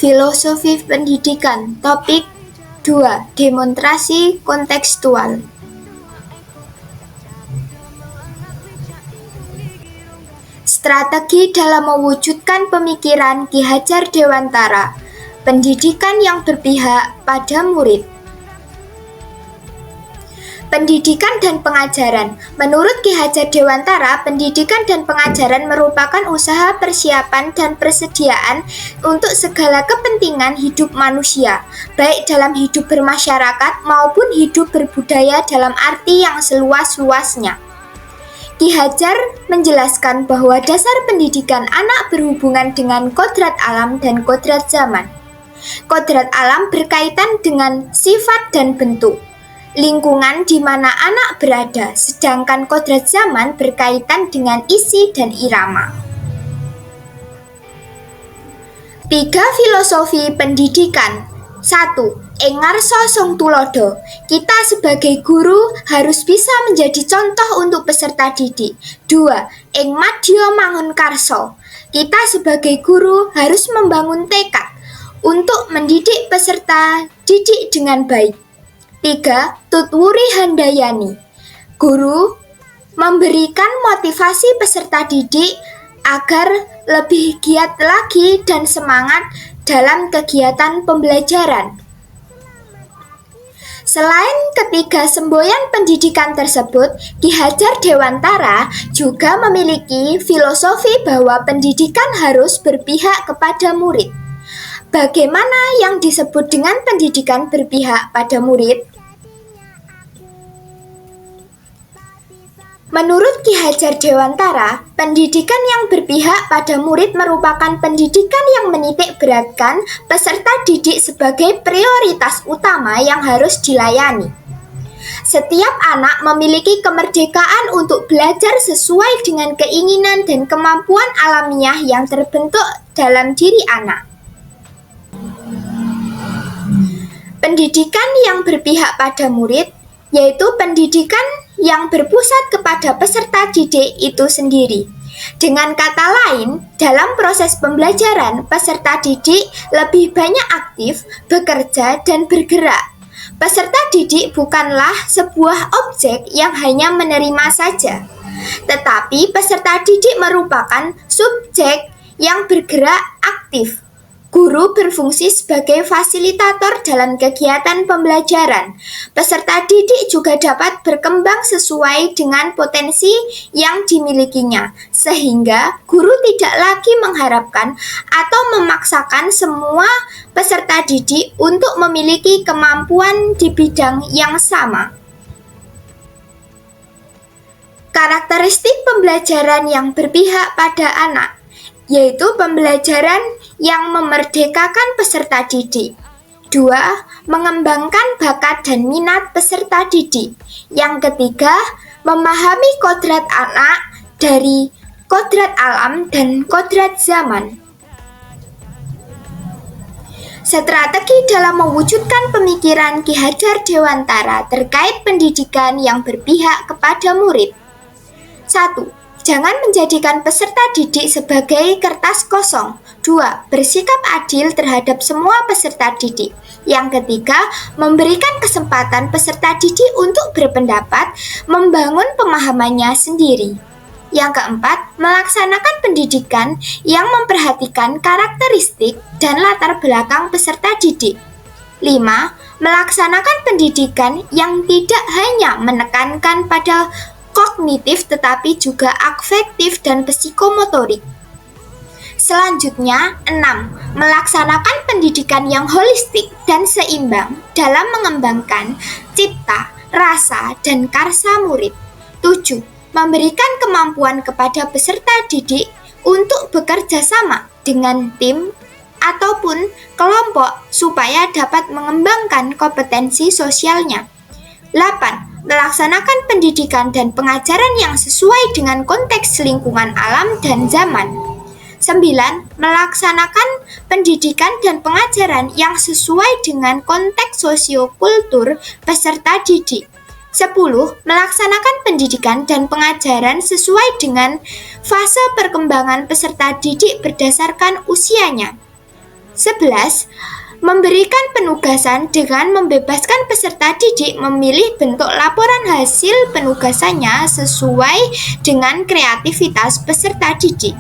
Filosofi pendidikan. Topik 2. Demonstrasi kontekstual. Strategi dalam mewujudkan pemikiran Ki Hajar Dewantara. Pendidikan yang berpihak pada murid. Pendidikan dan pengajaran. Menurut Ki Hajar Dewantara, pendidikan dan pengajaran merupakan usaha persiapan dan persediaan untuk segala kepentingan hidup manusia, baik dalam hidup bermasyarakat maupun hidup berbudaya dalam arti yang seluas-luasnya. Ki Hajar menjelaskan bahwa dasar pendidikan anak berhubungan dengan kodrat alam dan kodrat zaman. Kodrat alam berkaitan dengan sifat dan bentuk lingkungan di mana anak berada, sedangkan kodrat zaman berkaitan dengan isi dan irama. 3 filosofi pendidikan. 1. Ing ngarsa sung tulodo. Kita sebagai guru harus bisa menjadi contoh untuk peserta didik. 2. Ing madya mangun karso. Kita sebagai guru harus membangun tekad untuk mendidik peserta didik dengan baik. 3. Tutwuri handayani. Guru memberikan motivasi peserta didik agar lebih giat lagi dan semangat dalam kegiatan pembelajaran. Selain ketiga semboyan pendidikan tersebut, Ki Hajar Dewantara juga memiliki filosofi bahwa pendidikan harus berpihak kepada murid. Bagaimana yang disebut dengan pendidikan berpihak pada murid? Menurut Ki Hajar Dewantara, pendidikan yang berpihak pada murid merupakan pendidikan yang menitik beratkan peserta didik sebagai prioritas utama yang harus dilayani. Setiap anak memiliki kemerdekaan untuk belajar sesuai dengan keinginan dan kemampuan alamiah yang terbentuk dalam diri anak. Pendidikan yang berpihak pada murid yaitu pendidikan yang berpusat kepada peserta didik itu sendiri. Dengan kata lain, dalam proses pembelajaran, peserta didik lebih banyak aktif, bekerja, dan bergerak. Peserta didik bukanlah sebuah objek yang hanya menerima saja, tetapi peserta didik merupakan subjek yang bergerak aktif. Guru berfungsi sebagai fasilitator dalam kegiatan pembelajaran. Peserta didik juga dapat berkembang sesuai dengan potensi yang dimilikinya, sehingga guru tidak lagi mengharapkan atau memaksakan semua peserta didik untuk memiliki kemampuan di bidang yang sama. Karakteristik pembelajaran yang berpihak pada anak, yaitu pembelajaran yang memerdekakan peserta didik. 2. Mengembangkan bakat dan minat peserta didik. Yang ketiga, memahami kodrat anak dari kodrat alam dan kodrat zaman. Strategi dalam mewujudkan pemikiran Ki Hajar Dewantara terkait pendidikan yang berpihak kepada murid. 1. Jangan menjadikan peserta didik sebagai kertas kosong. 2. Bersikap adil terhadap semua peserta didik. Yang ketiga, memberikan kesempatan peserta didik untuk berpendapat, membangun pemahamannya sendiri. Yang keempat, melaksanakan pendidikan yang memperhatikan karakteristik dan latar belakang peserta didik. 5. Melaksanakan pendidikan yang tidak hanya menekankan pada kognitif tetapi juga afektif dan psikomotorik. Selanjutnya, 6. Melaksanakan pendidikan yang holistik dan seimbang dalam mengembangkan cipta, rasa, dan karsa murid. 7. Memberikan kemampuan kepada peserta didik untuk bekerja sama dengan tim ataupun kelompok supaya dapat mengembangkan kompetensi sosialnya. 8. Melaksanakan pendidikan dan pengajaran yang sesuai dengan konteks lingkungan alam dan zaman. 9. Melaksanakan pendidikan dan pengajaran yang sesuai dengan konteks sosiokultur peserta didik. 10. Melaksanakan pendidikan dan pengajaran sesuai dengan fase perkembangan peserta didik berdasarkan usianya. 11. Memberikan penugasan dengan membebaskan peserta didik memilih bentuk laporan hasil penugasannya sesuai dengan kreativitas peserta didik.